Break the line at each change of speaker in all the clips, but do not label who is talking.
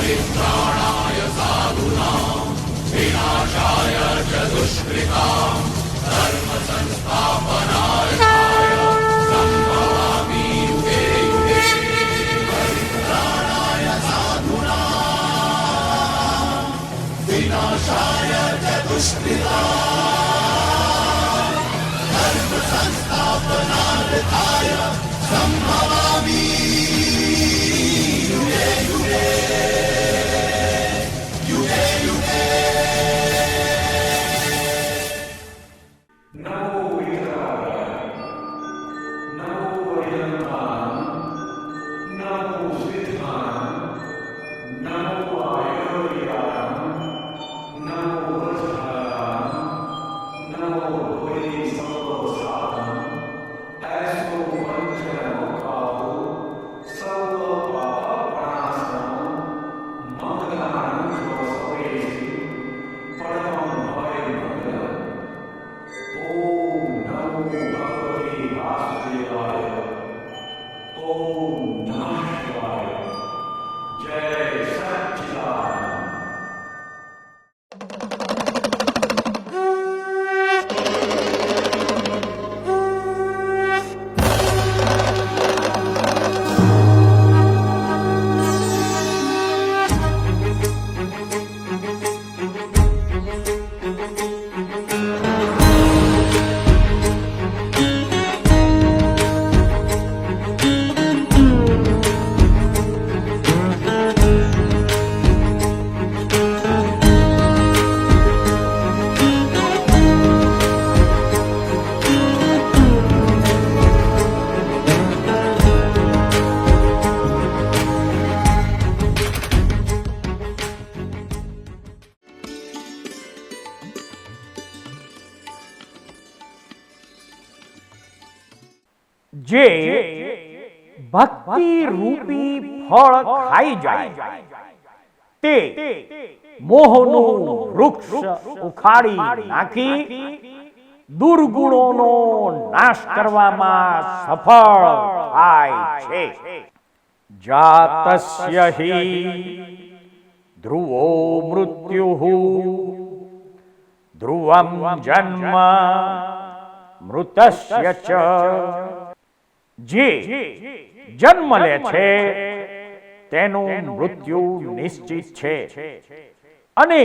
परित्राणाय साधूनां विनाशाय च दुष्कृतां धर्म संस्थापनाय संभवामि युगे युगे। परित्राणाय साधूनां विनाशाय च दुष्कृतां धर्म संस्थापनाय संभवामि युगे युगे युगे युगे।
नमो वितराय, नमो वैजन्ताय, नमो सिद्धाय, नमो आयुर्वेदाय, नमो वज्राय, नमो वै सर्वसाधन। ऐसो पंचनमो काहो सर्व पापप्रणाशनम मंगलानं सर्वेषु परमं भयमंगलम्। ओम नमो भगवते वासुदेवाय। ओम नमः शिवाय। जय सच्चिदानंद।
જે ભક્તિ રૂપી ફળ ખાઈ જાય તે મોહનું વૃક્ષ ઉખાડી નાખી દુર્ગુણોનો નાશ કરવામાં સફળ થાય છે। જાતસ્ય હિ ધ્રુવો મૃત્યુઃ ધ્રુવં જન્મ મૃતસ્ય ચ। જે જન્મ લે છે તેનું મૃત્યુ નિશ્ચિત છે અને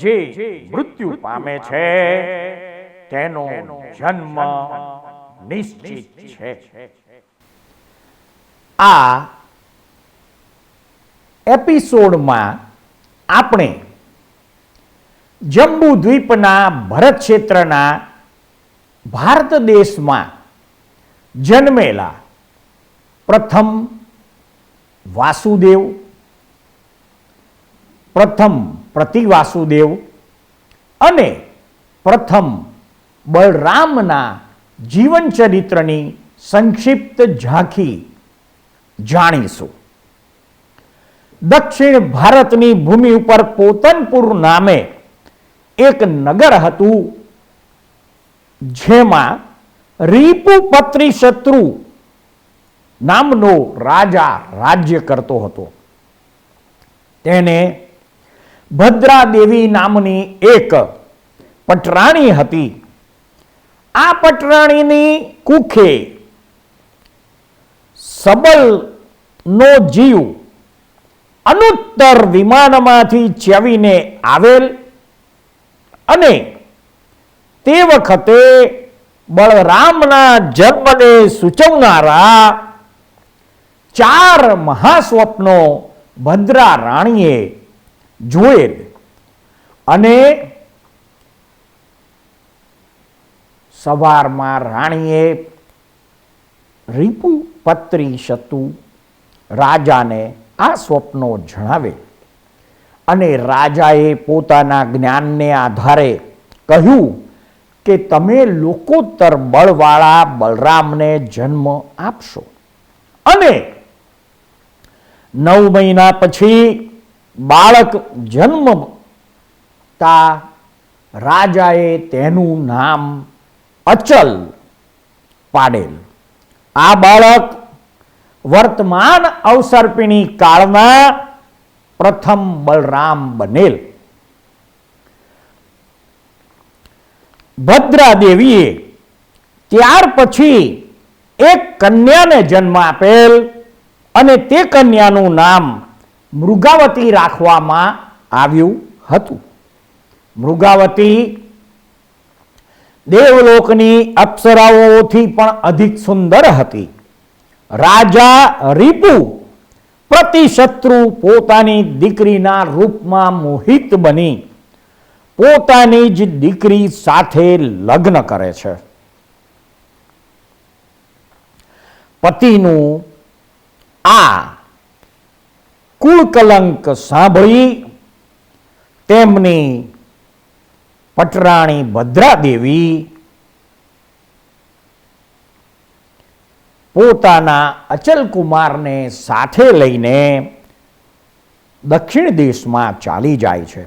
જે મૃત્યુ પામે છે તેનો જન્મ નિશ્ચિત છે। આ એપિસોડમાં આપણે જંબુ દ્વીપના ભરત ક્ષેત્રના ભારત દેશમાં જન્મેલા પ્રથમ વાસુદેવ, પ્રથમ પ્રતિવાસુદેવ અને પ્રથમ બલરામના જીવન ચરિત્રની સંક્ષિપ્ત ઝાંખી જાણીશું। દક્ષિણ ભારતની ભૂમિ ઉપર પોતનપુર નામે એક નગર હતું જેમાં રીપુપત્રી શત્રુ નામનો રાજા રાજ્ય કરતો હતો। તેને ભદ્રા દેવી નામની એક પટરાણી હતી। આ પટરાણીની કુખે સબલનો જીવ અનુત્તર વિમાનમાંથી ચ્યવીને આવેલ અને તે વખતે બળરામના જન્મને સૂચવનારા 4 મહાસ્વપ્નો ભદ્રા રાણીએ જોયેલ અને સવારમાં રાણીએ રીપુપત્રી શત્રુ રાજાને આ સ્વપ્નો જણાવે અને રાજાએ પોતાના જ્ઞાનને આધારે કહ્યું કે તમે લોકોત્તર બળવાળા બલરામને જન્મ આપશો અને 9 મહિના પછી બાળક જન્મતા રાજાએ તેનું નામ અચલ પાડેલ। આ બાળક વર્તમાન અવસર્પિણી કાળના પ્રથમ બલરામ બનેલ. ભદ્રા દેવીએ ત્યાર પછી એક કન્યાને જન્મ આપેલ અને તે કન્યાનું નામ મૃગાવતી રાખવામાં આવ્યું હતું. મૃગાવતી દેવલોકની અપ્સરાઓથી પણ અધિક સુંદર હતી. રાજા રીપુ પ્રતિશત્રુ પોતાની દીકરીના રૂપમાં મોહિત બની પોતાની જ દીકરી સાથે લગ્ન કરે છે. પતિનું આ કુળકલંક સાંભળી તેમની પટરાણી ભદ્રાદેવી પોતાના અચલકુમારને સાથે લઈને દક્ષિણ દેશમાં ચાલી જાય છે.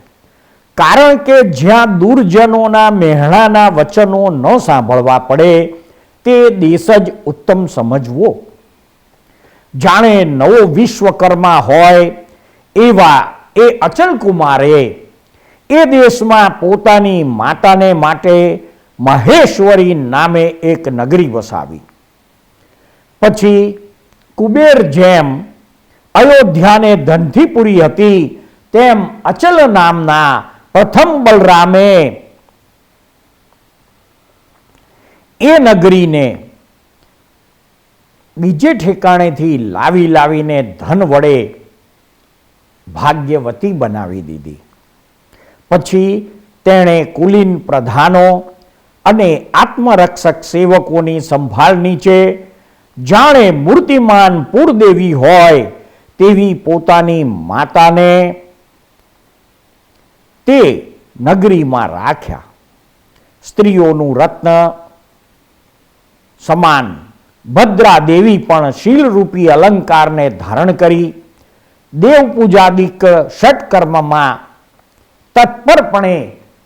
કારણ કે જ્યાં દુર્જનોના મહેણાના વચનો ન સાંભળવા પડે તે દેશ જ ઉત્તમ સમજવો. જાણે નવો વિશ્વકર્મા હોય એવા એ અચલકુમારે એ દેશમાં પોતાની માતાને માટે મહેશ્વરી નામે એક નગરી વસાવી. પછી કુબેર જેમ અયોધ્યાને ધનથી પૂરી હતી તેમ અચલ નામના પ્રથમ બલરામે એ નગરીને બીજે ઠેકાણેથી લાવીને ધન વડે ભાગ્યવતી બનાવી દીધી. પછી તેણે કુલીન પ્રધાનો અને આત્મરક્ષક સેવકોની સંભાળ નીચે જાણે મૂર્તિમાન પૂરદેવી હોય તેવી પોતાની માતાને તે નગરીમાં રાખ્યા. સ્ત્રીઓનું રત્ન સમાન ભદ્રા દેવી પણ શીલરૂપી અલંકારને ધારણ કરી દેવપૂજાદિક ષટકર્મમાં તત્પરપણે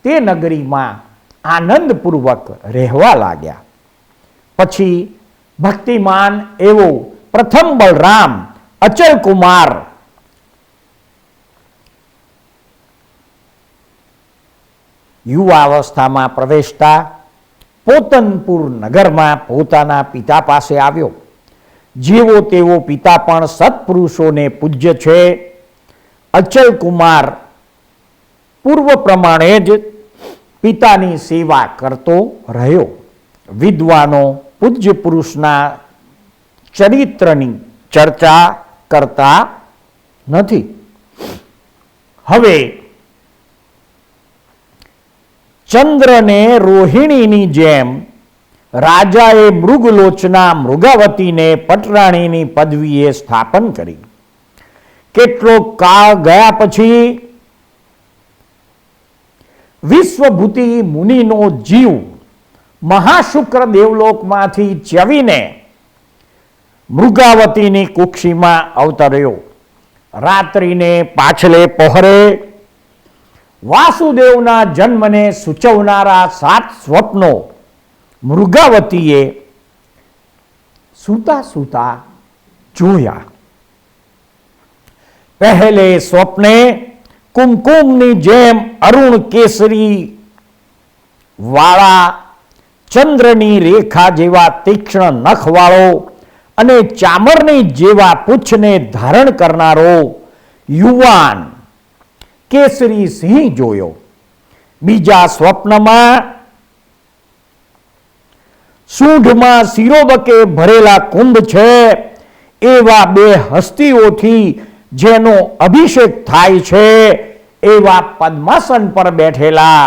તે નગરીમાં આનંદપૂર્વક રહેવા લાગ્યા. પછી ભક્તિમાન એવો પ્રથમ બલરામ અચલકુમાર યુવાવસ્થામાં પ્રવેશતા પોતનપુર નગરમાં પોતાના પિતા પાસે આવ્યો. જેવો તેવો પિતા પણ સત્પુરુષોને પૂજ્ય છે. અચલકુમાર પૂર્વ પ્રમાણે જ પિતાની સેવા કરતો રહ્યો. વિદ્વાનો પૂજ્ય પુરુષના ચરિત્રની ચર્ચા કરતા નથી. હવે ચંદ્રને રોહિણીની જેમ રાજાએ મૃગલોચના મૃગાવતીને પટરાણીની પદવીએ સ્થાપન કરી. કેટલો કાળ ગયા પછી વિશ્વભૂતિ મુનિનો જીવ મહાશુક્ર દેવલોકમાંથી ચ્યવીને મૃગાવતીની કુક્ષીમાં અવતર્યો. રાત્રિને પાછલે પહોરે વાસુદેવના જન્મને સૂચવનારા 7 સ્વપ્નો મૃગાવતીએ સૂતા સૂતા જોયા. પહેલે સ્વપ્ને કુમકુમની જેમ અરુણ કેસરી વાળા ચંદ્રની રેખા જેવા તીક્ષ્ણ નખવાળો અને ચામરની જેવા પૂંછને ધારણ કરનારો યુવાન કેસરી સિંહ જોયો. બીજા સ્વપ્નમાં સૂંઢમાં શિરોબકે ભરેલા કુંભ છે એવા 2 હસ્તીઓથી જેનો અભિષેક થાય છે એવા પદ્માસન પર બેઠેલા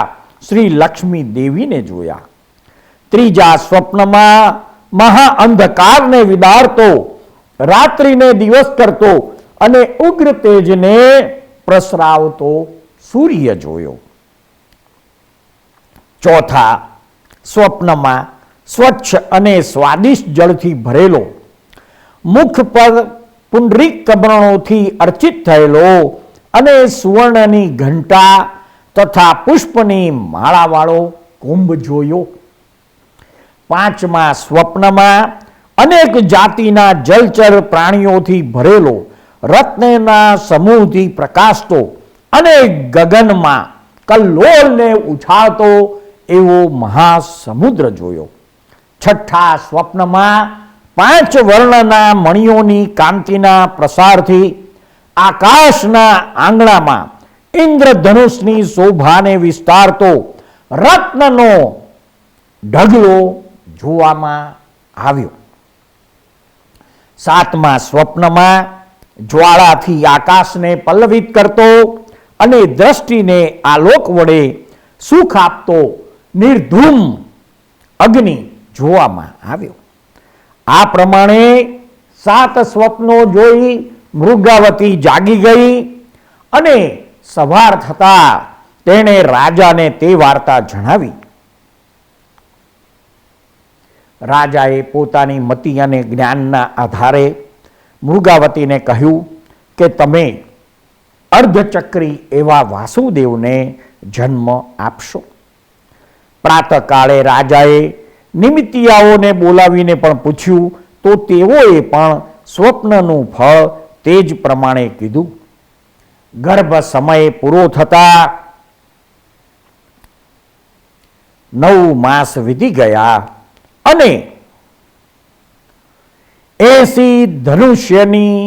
શ્રી લક્ષ્મી દેવીને જોયા. ત્રીજા સ્વપ્નમાં મહા અંધકારને વિદારતો, રાત્રિને દિવસ કરતો અને ઉગ્ર તેજને પ્રસરાવતો સૂર્ય જોયો. ચોથા સ્વપ્નમાં સ્વચ્છ અને સ્વાદિષ્ટ જળથી ભરેલો, મુખ પર પુંડરીક કબરણોથી અર્ચિત થયેલો અને સુવર્ણની ઘંટા તથા પુષ્પની માળાવાળો કુંભ જોયો. પાંચમા સ્વપ્નમાં અનેક જાતિના જલચર પ્રાણીઓથી ભરેલો રત્નના સમૂહથી પ્રકાશતો અને ગગનમાં કલ્લોળને ઉછાળતો એવો મહાસમુદ્ર જોયો. છઠ્ઠા સ્વપ્નમાં 5 વર્ણના મણિઓની કાંતિના પ્રસારથી આકાશના આંગણામાં ઇન્દ્રધનુષની શોભાને વિસ્તારતો રત્નનો ઢગલો જોવામાં આવ્યો. 7મા સ્વપ્નમાં જ્વાળાથી આકાશને પલ્લવિત કરતો અને દ્રષ્ટિને આલોક વડે સુખ આપતો નિર્ધૂમ અગ્નિ જોવામાં આવ્યો. આ પ્રમાણે 7 સ્વપ્નો જોઈ મૃગાવતી જાગી ગઈ અને સવાર થતા તેણે રાજાને તે વાર્તા જણાવી. રાજાએ પોતાની મતિ અને જ્ઞાનના આધારે મૃગાવતીને કહ્યું કે તમે અર્ધચક્રી એવા વાસુદેવને જન્મ આપશો. પ્રાતઃકાળે રાજાએ નિમિત્તિયાઓને બોલાવીને પણ પૂછ્યું તો તેઓએ પણ સ્વપ્નનું ફળ તે જ પ્રમાણે કીધું. ગર્ભ સમય પૂરો થતા 9 માસ વીતી ગયા અને 80 ધનુષ્યની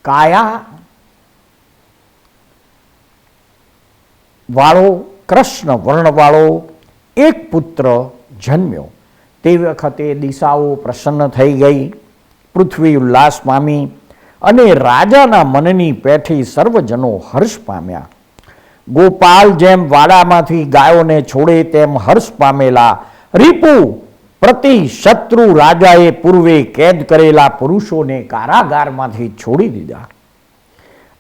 કાયા વાળો કૃષ્ણ વર્ણવાળો એક પુત્ર જન્મ્યો. તે વખતે દિશાઓ પ્રસન્ન થઈ ગઈ, પૃથ્વી ઉલ્લાસ પામી અને રાજાના મનની પેઠી સર્વજનો હર્ષ પામ્યા. ગોપાલ જેમ વાડામાંથી ગાયોને છોડે તેમ હર્ષ પામેલા રીપુ પ્રતિ શત્રુ રાજાએ પૂર્વે કેદ કરેલા પુરુષોને કારાગારમાંથી છોડી દીધા.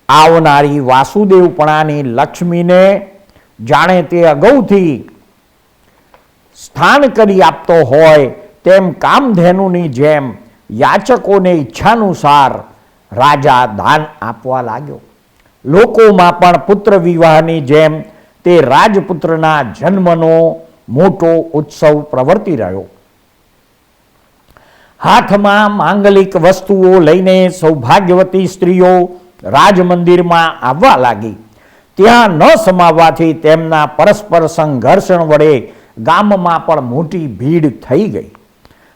આવનારી વાસુદેવપણાની લક્ષ્મીને જાણે તે અગાઉથી સ્થાન કરી આપતો હોય તેમ કામધેનુની જેમ યાચકોને ઈચ્છાનુસાર રાજા દાન આપવા લાગ્યો. લોકોમાં પણ પુત્ર વિવાહની જેમ તે રાજપુત્રના જન્મનો મોટો ઉત્સવ પ્રવર્તી રહ્યો. હાથમાં માંગલિક વસ્તુઓ લઈને સૌભાગ્યવતી સ્ત્રીઓ રાજમંદિરમાં આવવા લાગી. ત્યાં ન સમાવવાથી તેમના પરસ્પર સંઘર્ષણ વડે ગામમાં પણ મોટી ભીડ થઈ ગઈ.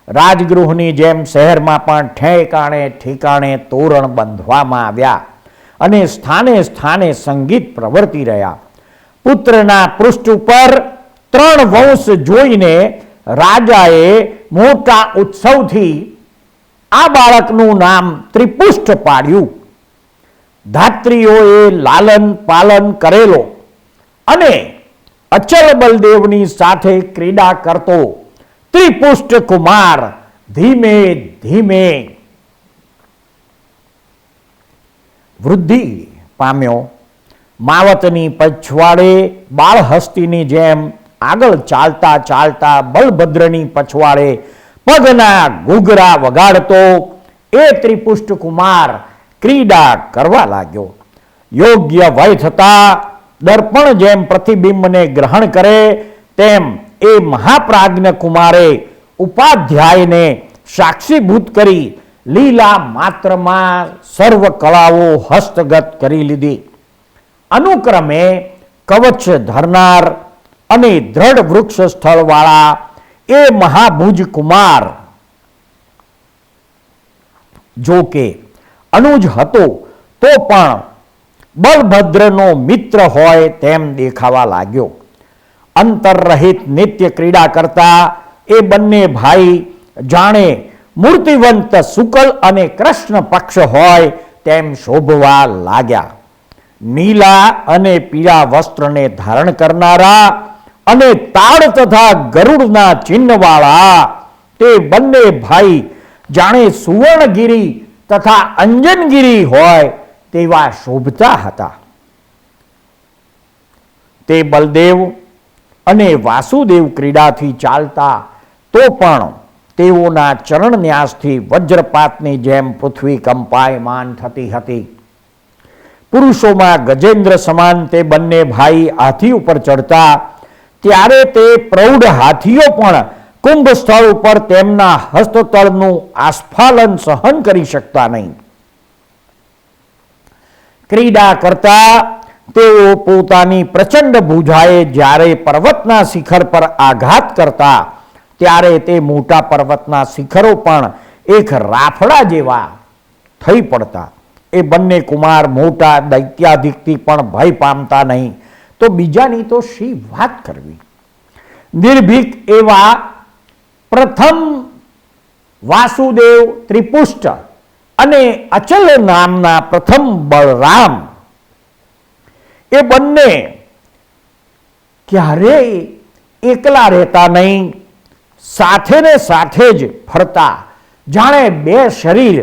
રાજગૃહની જેમ શહેરમાં પણ ઠેકાણે ઠેકાણે તોરણ બાંધવામાં આવ્યા અને સ્થાને સ્થાને સંગીત પ્રવર્તી રહ્યા. પુત્રના પૃષ્ઠ ઉપર 3 વંશ જોઈને રાજાએ મોટા ઉત્સવથી આ બાળકનું નામ ત્રિપુષ્ટ પાડ્યું. ધાત્રીઓએ લાલન પાલન કરેલો અને અચલ બલદેવની સાથે ક્રીડા કરતો ત્રિપુષ્ટ કુમાર ધીમે ધીમે વૃદ્ધિ પામ્યો. માવતની પછવાડે બાળહસ્તીની જેમ આગળ ચાલતા ચાલતા બલભદ્રની પછવાડે પગના ઘૂઘરા વગાડતો એ ત્રિપુષ્ટ કુમાર ક્રીડા કરવા લાગ્યો. યોગ્ય વય થતા દર્પણ જેમ પ્રતિબિંબને ગ્રહણ કરે તેમ એ મહાપ્રાજ્ઞ કુમારે ઉપાધ્યાયને સાક્ષીભૂત કરી લીલા માત્રમાં સર્વ કળાઓ હસ્તગત કરી લીધી. અનુક્રમે કવચ ધરનાર અને દ્રઢ વૃક્ષ સ્થળવાળા એ મહાભુજ કુમાર જો કે અનુજ હતો તો પણ બલભદ્રનો મિત્ર હોય તેમ દેખાવા લાગ્યો. અંતરરહિત નિત્ય ક્રીડા કરતા એ બંને ભાઈ જાણે મૂર્તિવંત શુક્લ અને કૃષ્ણ પક્ષ હોય તેમ શોભવા લાગ્યા. નીલા અને પીળા વસ્ત્રને ધારણ કરનારા અને તાડ તથા ગરુડના ચિહ્નવાળા તે બંને ભાઈ જાણે સુવર્ણગીરી તથા અંજનગીરી હોય તેવા શોભતા હતા. તે બલદેવ અને વાસુદેવ ક્રીડાથી ચાલતા તો પણ તેઓના ચરણ ન્યાસથી વજ્રપાતની જેમ પૃથ્વી કંપાયમાન થતી હતી. પુરુષોમાં ગજેન્દ્ર સમાન તે બંને ભાઈ હાથી ઉપર ચડતા ત્યારે તે પ્રૌઢ હાથીઓ પણ કુંભ સ્થળ ઉપર તેમના હસ્તતળનું આસ્ફાલન સહન કરી શકતા નહીં. ક્રીડા કરતા તેઓ પોતાની પ્રચંડ ભુજાએ જ્યારે પર્વતના શિખર પર આઘાત કરતા ત્યારે તે મોટા પર્વતના શિખરો પણ એક રાફડા જેવા થઈ પડતા. એ બંને કુમાર મોટા દૈત્યાધિકથી પણ ભય પામતા નહીં, તો બીજાની તો શી વાત કરવી. નિર્ભીક એવા પ્રથમ વાસુદેવ ત્રિપુષ્ટ અને અચલ નામના પ્રથમ બળરામ, એ બંને ક્યારેય એકલા રહેતા નહીં, સાથે ને સાથે જ ફરતા, જાણે બે શરીર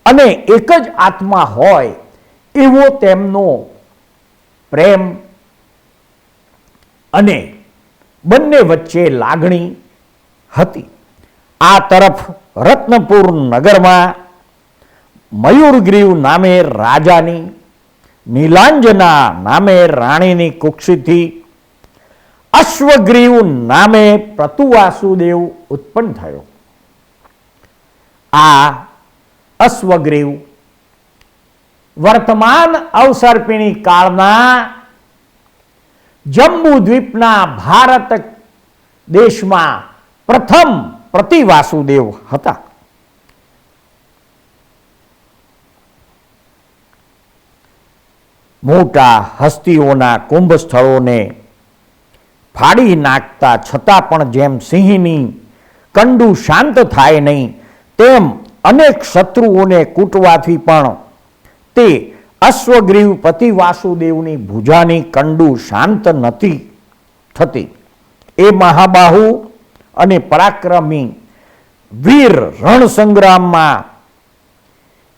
અને એક જ આત્મા હોય એવો તેમનો પ્રેમ અને બંને વચ્ચે લાગણી હતી. આ તરફ રત્નપુર નગરમાં મયુરગ્રીવ નામે રાજાની, નીલાંજના નામે રાણીની કુક્ષિથી અશ્વગ્રીવ નામે પ્રતુવાસુદેવ ઉત્પન્ન થયો. આ અશ્વગ્રીવ વર્તમાન અવસર્પિણી કાળના જંબુ દ્વીપના ભારત દેશમાં પ્રથમ પ્રતિવાસુદેવ હતા. મોટા હસ્તીઓના કુંભ સ્થળોને ફાડી નાખતા છતાં પણ જેમ સિંહની કંડું શાંત થાય નહીં, તેમ અનેક શત્રુઓને કૂટવાથી પણ તે અશ્વગ્રીવ પતિ વાસુદેવની ભુજાની કંડું શાંત નથી થતી. એ મહાબાહુ અને પરાક્રમી વીર રણ સંગ્રામમાં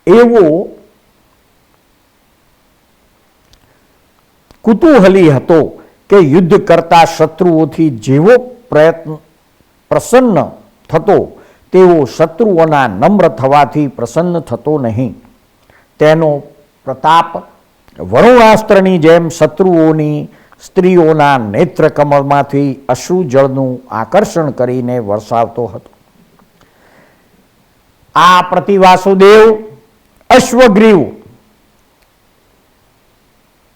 એવો કુતૂહલી હતો કે યુદ્ધ કરતા શત્રુઓથી જેવો પ્રસન્ન થતો તેવો શત્રુઓના નમ્ર થવાથી પ્રસન્ન થતો નહીં. તેનો પ્રતાપ વરુણાસ્ત્રની જેમ શત્રુઓની સ્ત્રીઓના નેત્ર કમળમાંથી અશ્રુજળનું આકર્ષણ કરીને વરસાવતો હતો. આ પ્રતિવાસુદેવ અશ્વગ્રીવ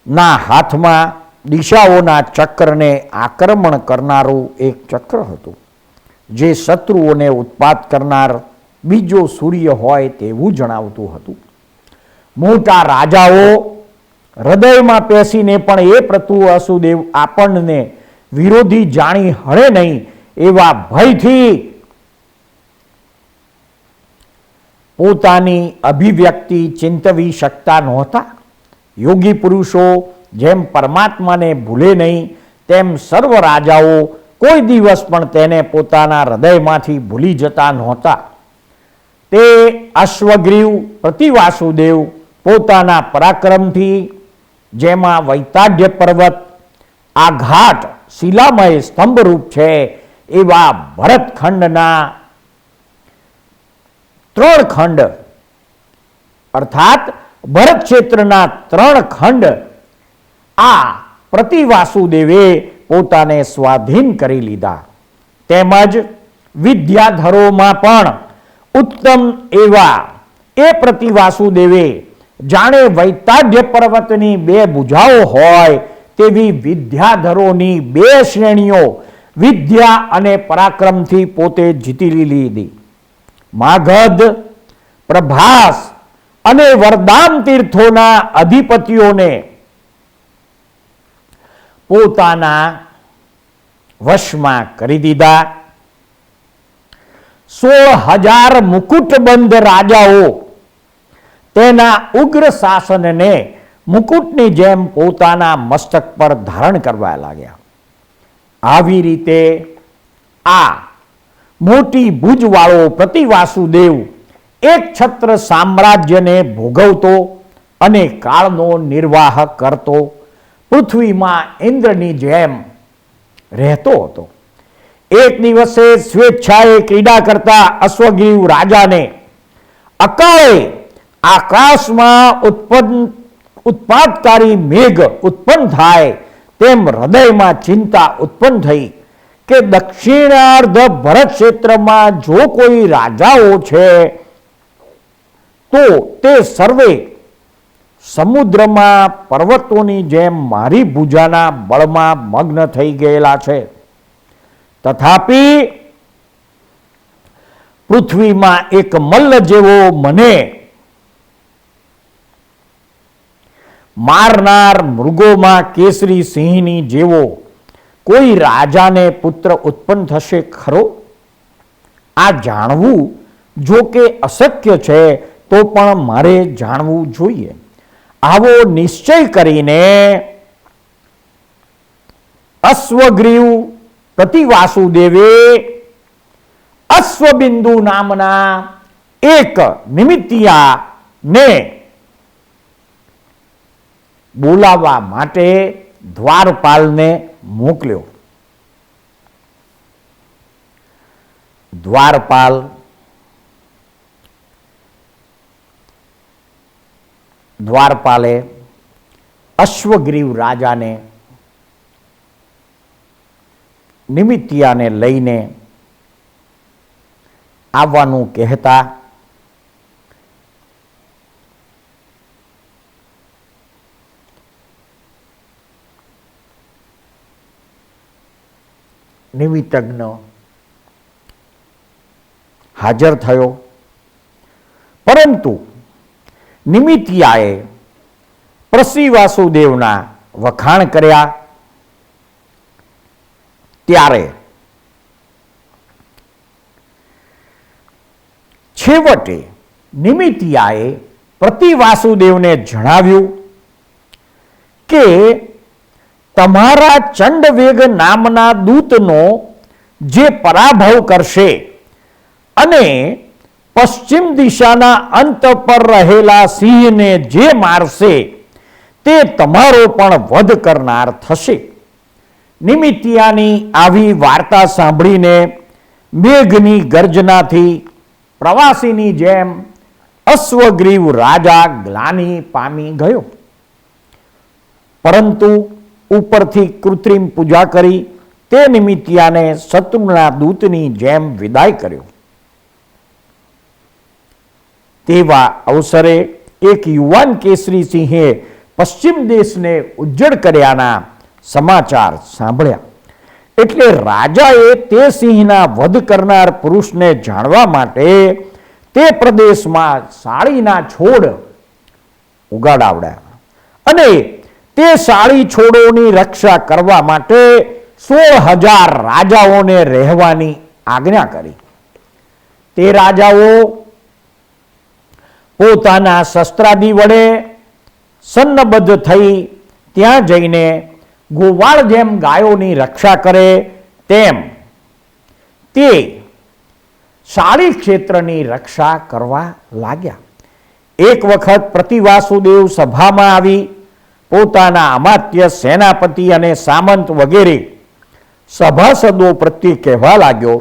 ના હાથમાં દિશાઓના ચક્રને આક્રમણ કરનારું એક ચક્ર હતું, જે શત્રુઓને ઉત્પાત કરનાર બીજો સૂર્ય હોય તેવું જણાવતું હતું. મોટા રાજાઓ હૃદયમાં પેસીને પણ એ પ્રતિવાસુદેવ આપણને વિરોધી જાણી હળે નહીં એવા ભયથી પોતાની અભિવ્યક્તિ ચિંતવી શકતા નહોતા. યોગી પુરુષો જેમ પરમાત્માને ભૂલે નહીં, તેમ સર્વ રાજાઓ કોઈ દિવસ પણ તેને પોતાના હૃદયમાંથી ભૂલી જતા નહોતા. તે અશ્વગ્રીવ પ્રતિવાસુદેવ પોતાના પરાક્રમથી, જેમાં વૈતાઢ્ય પર્વત આઘાટ શિલામય સ્તંભરૂપ છે, એવા ભરતખંડના 3 ખંડ અર્થાત ભરત ક્ષેત્રના 3 ખંડ આ પ્રતિવાસુદેવે પોતાને સ્વાધીન કરી લીધા. તેમજ વિદ્યાધરોમાં પણ ઉત્તમ એવા એ પ્રતિવાસુદેવે જાણે વૈતાઢ્ય પર્વતની 2 ભુજાઓ હોય તેવી વિદ્યાધરોની 2 શ્રેણીઓ વિદ્યા અને પરાક્રમથી પોતે જીતી લીધી. માગધ, પ્રભાસ અને વરદાન તીર્થોના અધિપતિઓને પોતાના વશમાં કરી દીધા. 16,000 મુકુટબંધ રાજાઓ તેના ઉગ્ર શાસનને મુકુટની જેમ પોતાના મસ્તક પર ધારણ કરવા લાગ્યા. આવી રીતે આ મોટી ભુજવાળો પ્રતિવાસુદેવ એક છત્ર સામ્રાજ્યને ભોગવતો અને કાળનો નિર્વાહ કરતો પૃથ્વીમાં ઇન્દ્રની જેમ રહેતો હતો. એક દિવસે સ્વેચ્છાએ ક્રીડા કરતા અશ્વગ્રીવ રાજાને અકાળે આકાશમાં ઉત્પાદકારી મેઘ ઉત્પન્ન થાય તેમ હૃદયમાં ચિંતા ઉત્પન્ન થઈ કે દક્ષિણાર્ધ ભરત ક્ષેત્રમાં જો કોઈ રાજાઓ છે તો તે સર્વે સમુદ્રમાં પર્વતોની જેમ મારી ભુજાના બળમાં મગ્ન થઈ ગયેલા છે. તથાપિ પૃથ્વીમાં એક મલ્લ જેવો મને મારનાર મૃગોમાં કેસરી સિંહની જેવો કોઈ રાજાને પુત્ર ઉત્પન્ન થશે ખરો? આ જાણવું જો કે અશક્ય છે તો પણ મારે જાણવું જોઈએ. આવો નિશ્ચય કરીને અશ્વગ્રીવ પ્રતિવાસુદેવે અશ્વબિંદુ નામના એક નિમિત્તિયાને બોલાવવા માટે દ્વારપાલને મોકલ્યો. દ્વારપાલે અશ્વગ્રીવ રાજાને નિમિત્તિયાને લઈને આવવાનું કહેતા નિમિત્તજ્ઞ હાજર થયો. પરંતુ નિમિત્તિયાએ પ્રસી વાસુદેવના વખાણ કર્યા. ત્યારે છેવટે નિમિત્તિયાએ પ્રતિવાસુદેવને જણાવ્યું કે તમારા ચંડવેગ નામના દૂતનો જે પરાભવ કરશે અને પશ્ચિમ દિશાના અંત પર રહેલા સિંહને જે મારશે તે તમારો પણ વધ કરનાર થશે. નિમિત્તિયાની આવી વાર્તા સાંભળીને મેઘની ગર્જનાથી પ્રવાસીની જેમ અશ્વગ્રીવ રાજા ગ્લાનિ પામી ગયો. પરંતુ ઉપરથી કૃત્રિમ પૂજા કરી તે નિમિત્તિયાને શત્રુના દૂતની જેમ વિદાય કર્યો. તેવા અવસરે એક યુવાન કેસરી સિંહે પશ્ચિમ દેશને ઉજ્જડ કર્યાના સમાચાર સાંભળ્યા. એટલે રાજાએ તે સિંહના વધ કરનાર પુરુષને જાણવા માટે તે પ્રદેશમાં સાળીના છોડ ઉગાડાવડ્યા અને તે સાળી છોડોની રક્ષા કરવા માટે 16,000 રાજાઓને રહેવાની આજ્ઞા કરી. તે રાજાઓ પોતાના શસ્ત્રાદિ વડે સન્નબદ્ધ થઈ ત્યાં જઈને ગોવાળ જેમ ગાયોની રક્ષા કરે તેમ તે સાળી ક્ષેત્રની રક્ષા કરવા લાગ્યા. એક વખત પ્રતિવાસુદેવ સભામાં આવી પોતાના અમાત્ય, સેનાપતિ અને સામંત વગેરે સભાસદો પ્રત્યે કહેવા લાગ્યો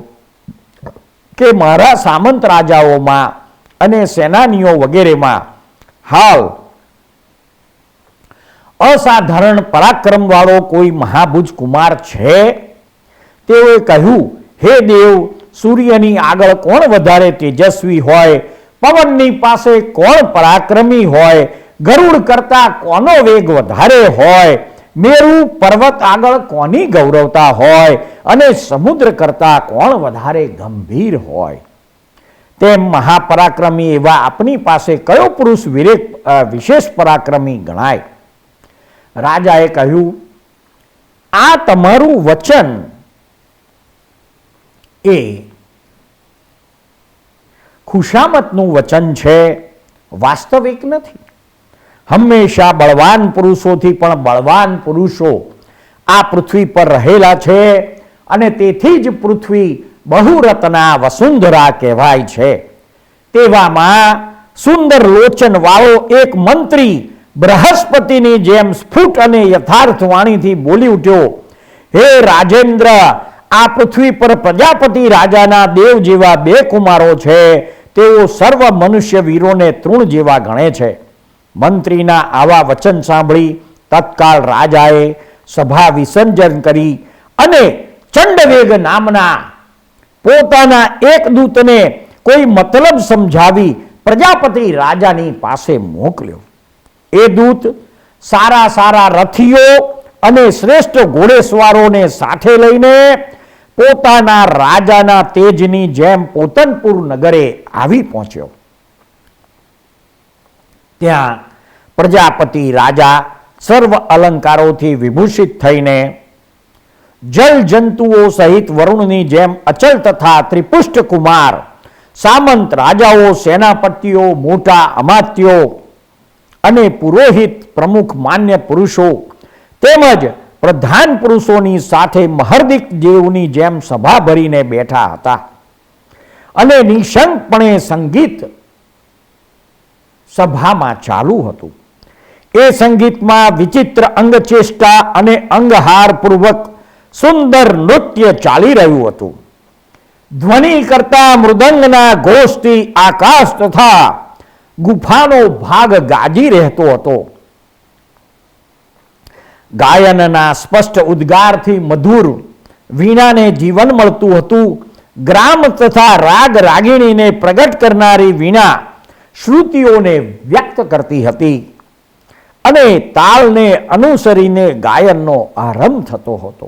કે મારા સામંત રાજાઓમાં અને સેનાનીઓ વગેરેમાં હાલ અસાધારણ પરાક્રમવાળો કોઈ મહાભુજ કુમાર છે? તેઓએ કહ્યું, હે દેવ, સૂર્યની આગળ કોણ વધારે તેજસ્વી હોય? પવનની પાસે કોણ પરાક્રમી હોય? ગરુડ કરતા કોનો વેગ વધારે હોય? મેરુ પર્વત આગળ કોની ગૌરવતા હોય? અને સમુદ્ર કરતા કોણ વધારે ગંભીર હોય? તેમ મહાપરાક્રમી એવા આપની પાસે કયો પુરુષ વિશેષ પરાક્રમી ગણાય? રાજાએ કહ્યું, આ તમારું વચન એ ખુશામતનું વચન છે, વાસ્તવિક નથી. હંમેશા બળવાન પુરુષોથી પણ બળવાન પુરુષો આ પૃથ્વી પર રહેલા છે અને તેથી જ પૃથ્વી બહુરત્ના વસુંધરા કહેવાય છે. તેવામાં સુંદર લોચન વાળો એક મંત્રી બૃહસ્પતિની જેમ સ્ફુટ અને યથાર્થ વાણીથી બોલી ઉઠ્યો, હે રાજેન્દ્ર, આ પૃથ્વી પર પ્રજાપતિ રાજાના દેવ જેવા 2 કુમારો છે. તેઓ સર્વ મનુષ્ય વીરોને તૃણ જેવા ગણે છે. મંત્રીના આવા વચન સાંભળી તત્કાળ રાજાએ સભા વિસર્જન કરી અને ચંડવેગ નામના પોતાના એક દૂતને કોઈ મતલબ સમજાવી પ્રજાપતિ રાજાની પાસે મોકલ્યો. એ દૂત સારા સારા રથીઓ અને શ્રેષ્ઠ ઘોડેસવારોને સાથે લઈને પોતાના રાજાના તેજની જેમ પોતનપુર નગરે આવી પહોંચ્યો. ત્યાં પ્રજાપતિ રાજા સર્વ અલંકારોથી વિભૂષિત થઈને જલ જંતુઓ સહિત વરુણની જેમ અચલ તથા ત્રિપુષ્ટ કુમાર, સામંત રાજાઓ, સેનાપતિઓ, મોટા અમાત્યો અને પુરોહિત, પ્રમુખ માન્ય પુરુષો તેમજ પ્રધાન પુરુષોની સાથે મહર્દિક દેવની જેમ સભા ભરીને બેઠા હતા અને નિશંકપણે સંગીત સભામાં ચાલુ હતું. એ સંગીતમાં વિચિત્ર અંગચેષ્ટા અને અંગહાર પૂર્વક સુંદર નૃત્ય ચાલી રહ્યું હતું. ધ્વનિ કરતા મૃદંગના ઘોષથી આકાશ તથા ગુફાનો ભાગ ગાજી રહેતો હતો. ગાયનના સ્પષ્ટ ઉદ્ગારથી મધુર વીણાને જીવન મળતું હતું. ગ્રામ તથા રાગ રાગિણીને પ્રગટ કરનારી વીણા શ્રુતિઓને વ્યક્ત કરતી હતી અને તાલને અનુસરીને ગાયનનો આરંભ થતો હતો.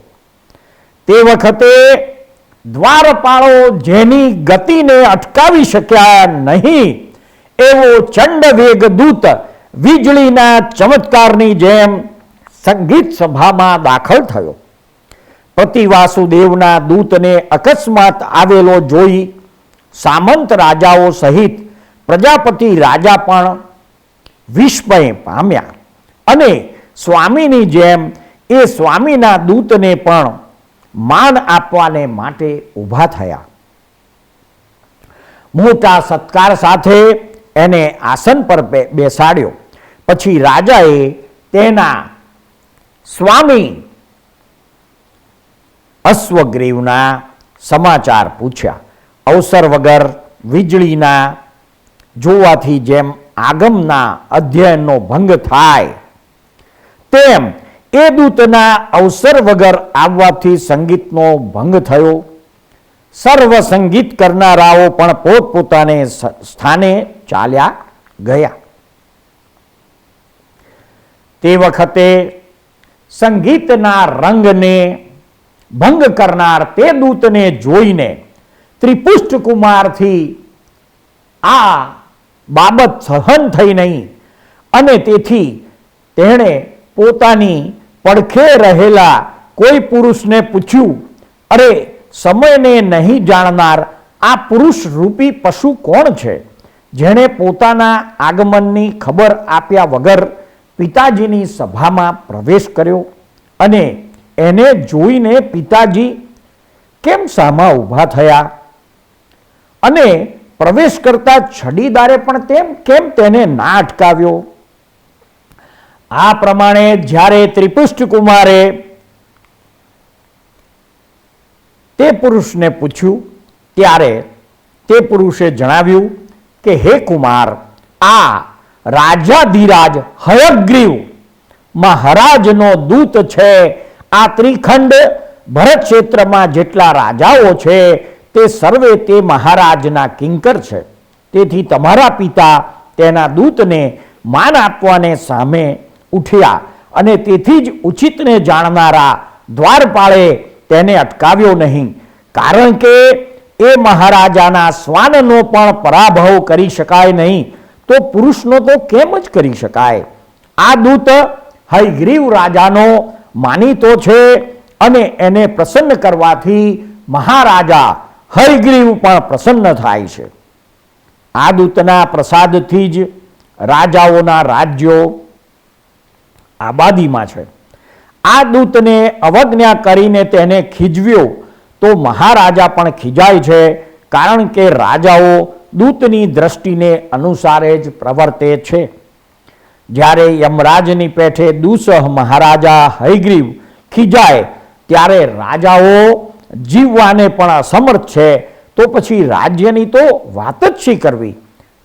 તે વખતે દ્વારપાળો જેની ગતિને અટકાવી શક્યા નહીં એવો ચંડવેગ દૂત વીજળીના ચમત્કારની જેમ સંગીત સભામાં દાખલ થયો. પ્રતિવાસુદેવના દૂતને અકસ્માત આવેલો જોઈ સામંત રાજાઓ સહિત પ્રજાપતિ રાજા પણ વિસ્મય પામ્યા અને સ્વામીની જેમ એ સ્વામીના દૂતને પણ માન આપવાને માટે ઊભા થયા. મોટા સત્કાર સાથે એને આસન પર બેસાડ્યો. પછી રાજાએ તેના સ્વામી અશ્વગ્રીવના સમાચાર પૂછ્યા. અવસર વગર વીજળીના જોવાથી જેમ આગમના અધ્યયનનો ભંગ થાય તેમ એ દૂતના અવસર વગર આવવાથી સંગીતનો ભંગ થયો. સર્વ સંગીત કરનારાઓ પણ પોતપોતાને સ્થાને ચાલ્યા ગયા. તે વખતે સંગીતના રંગને ભંગ કરનાર તે દૂતને જોઈને ત્રિપુષ્ટ કુમારથી આ બાબત સહન થઈ નહીં અને તેથી તેણે પોતાની પડખે રહેલા કોઈ પુરુષને પૂછ્યું, અરે સમયને નહીં જાણનાર આ પુરુષ રૂપી પશુ કોણ છે જેણે પોતાના આગમનની ખબર આપ્યા વગર પિતાજીની સભામાં પ્રવેશ કર્યો અને એને જોઈને પિતાજી કેમ સામા ઊભા થયા અને પ્રવેશ કરતા છડીદારે પણ કેમ તેને ના અટકાવ્યો. આ પ્રમાણે જ્યારે ત્રિપુષ્ટ કુમારે તે પુરુષને પૂછ્યું ત્યારે તે પુરુષે જણાવ્યું કે હે કુમાર, આ રાજાધિરાજ હયગ્રીવ મહારાજનો દૂત છે. આ ત્રિખંડ ભરત ક્ષેત્રમાં જેટલા રાજાઓ છે તે સર્વે તે મહારાજના કિંકર છે. તેથી તમારા પિતા તેના દૂતને માન આપવાને સામે ઉઠ્યા અને તેથી જ ઉચિતને જાણનારા દ્વારપાળે તેને અટકાવ્યો નહીં, કારણ કે એ મહારાજાના શ્વાનનો પણ પરાભવ કરી શકાય નહીં તો પુરુષનો તો કેમ જ કરી શકાય. આ દૂત હયગ્રીવ રાજાનો માનીતો છે અને એને પ્રસન્ન કરવાથી મહારાજા હયગ્રીવ પણ પ્રસન્ન થાય છે. આ દૂતના પ્રસાદથી જ રાજાઓના રાજ્યો આબાદીમાં છે. આ દૂતને અવજ્ઞા કરીને તેને ખીજવ્યો તો મહારાજા પણ ખીજાય છે, કારણ કે રાજાઓ દૂતની દ્રષ્ટિને અનુસારે જ પ્રવર્તે છે. જ્યારે યમરાજની પેઠે દુસહ મહારાજા હયગ્રીવ ખીજાય ત્યારે રાજાઓ જીવવાને પણ અસમર્થ છે, તો પછી રાજ્યની તો વાત જ શી કરવી.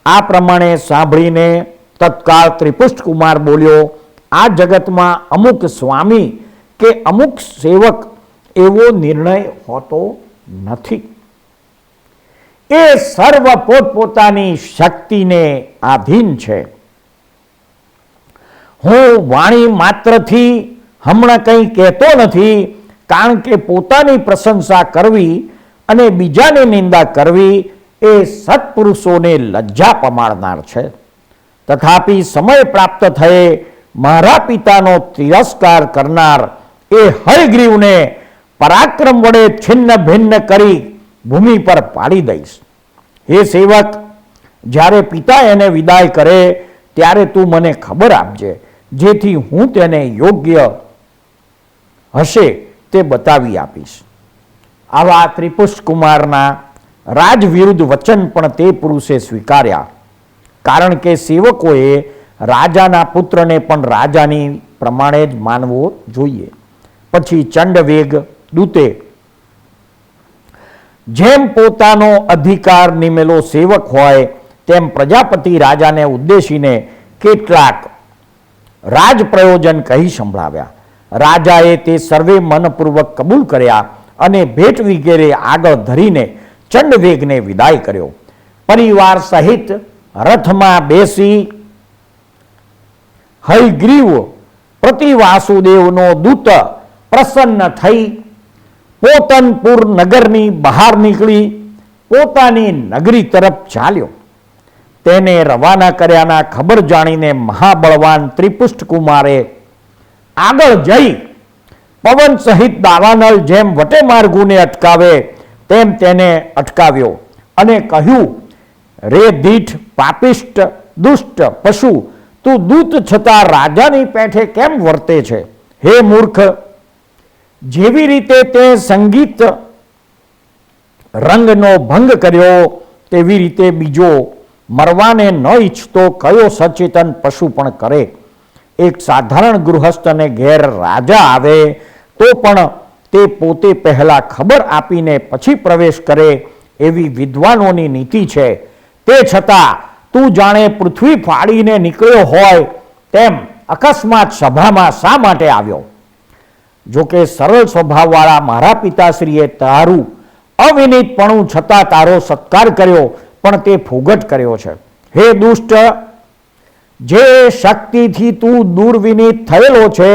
આ પ્રમાણે સાંભળીને તત્કાળ ત્રિપુષ્ટ કુમાર બોલ્યો, આ જગતમાં અમુક સ્વામી કે અમુક સેવક એવો નિર્ણય હોતો નથી. એ સર્વ પોતપોતાની શક્તિને આધીન છે. હું વાણી માત્રથી હમણાં કંઈ કહેતો નથી, કારણ કે પોતાની પ્રશંસા કરવી અને બીજાની નિંદા કરવી એ સત્પુરુષોને લજ્જા પમાડનાર છે. તથાપિ સમય પ્રાપ્ત થયે મારા પિતાનો તિરસ્કાર કરનાર એ હયગ્રીવને પરાક્રમ વડે છિન્ન ભિન્ન કરી ભૂમિ પર પાડી દઈશ. હે સેવક, જ્યારે પિતા એને વિદાય કરે ત્યારે તું મને ખબર આપજે, જેથી હું તેને યોગ્ય હશે તે બતાવી આપીશ. આવા ત્રિપુષ્ટ કુમારના રાજ વિરુદ્ધ વચન પણ તે પુરુષે સ્વીકાર્યા, કારણ કે સેવકોએ રાજાના પુત્રને પણ રાજાની પ્રમાણે જ માનવો જોઈએ. પછી ચંડવેગ દૂતે જેમ પોતાનો અધિકાર નિમેલો સેવક હોય તેમ પ્રજાપતિ રાજાને ઉદ્દેશીને કેટલાક રાજ પ્રયોજન કહી સંભળાવ્યા. રાજાએ તે સર્વે મનપૂર્વક કબૂલ કર્યા અને ભેટ વગેરે આગળ ધરીને ચંડવેગને વિદાય કર્યો. પરિવાર સહિત રથમાં બેસી હયગ્રીવ પ્રતિ વાસુદેવનો દૂત પ્રસન્ન થઈ પોતનપુર નગરની બહાર નીકળી પોતાની નગરી તરફ ચાલ્યો. તેને રવાના કર્યાના ખબર જાણીને મહાબળવાન ત્રિપુષ્ટ કુમારે આગળ જઈ પવન સહિત દાવાનળ જેમ વટે માર્ગુને અટકાવે તેમ તેને અટકાવ્યો અને કહ્યું, રે દીઠ પાપિષ્ટ દુષ્ટ પશુ, તું દૂત છતાં રાજાની પેઠે કેમ વર્તે છે? હે મૂર્ખ, જેવી રીતે તે સંગીત રંગનો ભંગ કર્યો તેવી રીતે બીજો મરવાને ન ઈચ્છતો કયો સચેતન પશુ પણ કરે? એક સાધારણ ગૃહસ્થને ઘેર રાજા આવે તો પણ તે પોતે પહેલા ખબર આપીને પછી પ્રવેશ કરે એવી વિદ્વાનોની નીતિ છે. તે છતાં તું જાણે પૃથ્વી ફાડીને નીકળ્યો હોય તેમ અકસ્માત સભામાં શા માટે આવ્યો? જોકે સરળ સ્વભાવવાળા મારા પિતાશ્રીએ તારું અવિનીતપણું છતાં તારો સત્કાર કર્યો, પણ તે ફુગટ કર્યો છે. હે દુષ્ટ, જે શક્તિથી તું દુર્વિનીત થયેલો છે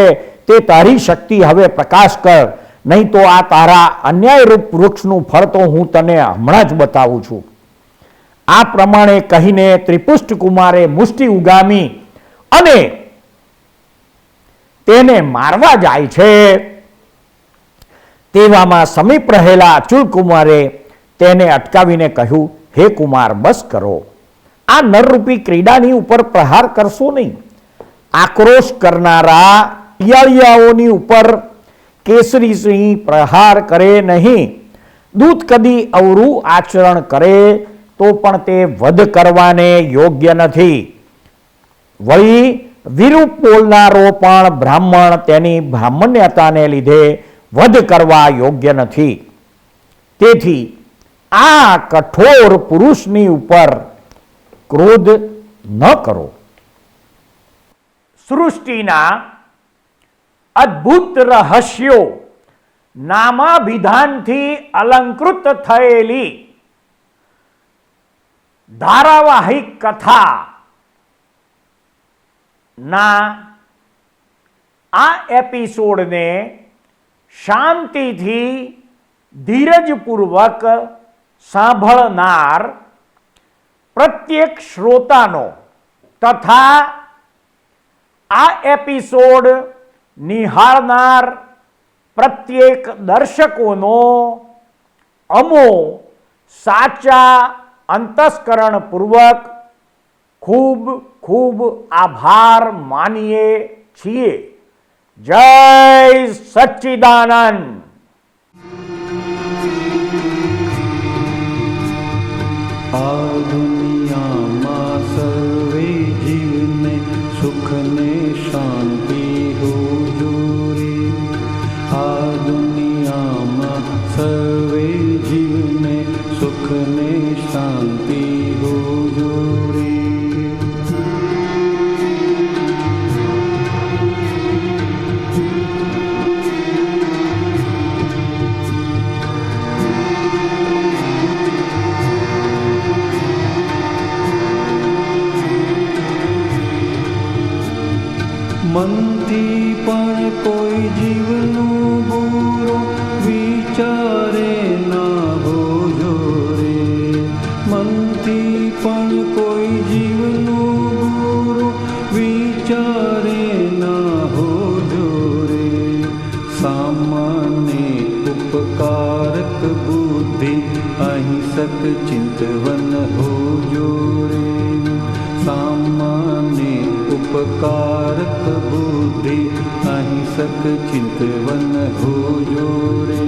તે તારી શક્તિ હવે પ્રકાશ કર, નહીં તો આ તારા અન્યાયરૂપ વૃક્ષનું ફળ તો હું તને હમણાં જ બતાવું છું. આ પ્રમાણે કહીને ત્રિપુષ્ટ કુમારે મુષ્ટિ ઉગામી અને તેને મારવા જાય છે. તેવામાં સમીપ રહેલા અચુલ કુમારે તેને અટકાવીને કહ્યું, હે કુમાર, બસ કરો. આ નરરૂપી ક્રીડાની ઉપર પ્રહાર કરશો નહીં. આક્રોશ કરનારા પિયાળિયાઓની ઉપર કેસરીસિંહ પ્રહાર કરે નહીં. દૂત કદી અવરું આચરણ કરે તો પણ તે વધ કરવાને યોગ્ય નથી. વળી વિરૂપ બોલનારો પણ બ્રાહ્મણ તેની બ્રાહ્મણ્યતાને લીધે વધ કરવા યોગ્ય નથી. તેથી આ કઠોર પુરુષની ઉપર ક્રોધ ન કરો. સૃષ્ટિના અદ્ભુત રહસ્યો નામાભિધાનથી અલંકૃત થયેલી ધારાવાહિક કથા ના આ એપિસોડને શાંતિથી ધીરજપૂર્વક સાંભળનાર પ્રત્યેક શ્રોતાનો તથા આ એપિસોડ નિહાળનાર પ્રત્યેક દર્શકોનો અમો સાચા અંતસ્કરણપૂર્વક ખૂબ ખૂબ આભાર માનીએ છીએ. જય સચ્ચિદાનંદ.
આ દુનિયામાં સર્વે જીવને સુખ ને શાંતિ હુજૂરી. આ દુનિયામાં સર્વે જીવને સુખ ને શાંતિ હુજૂરી. મનથી પણ કોઈ જીવનું બુરો વિચારે ના હોજો રે. મનથી પણ કોઈ જીવનું બુરો વિચારે ના હોજો રે. સામાન્ય ઉપકારક બુદ્ધિ અહિંસક ચિંતવન હોજો રે. સામાન્ય ઉપકારક બુદ્ધિ અહિંસક ચિંતવન હોજો રે.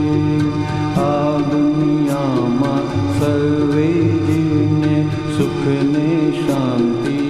આ દુનિયામાં સર્વે જીવને સુખ ને શાંતિ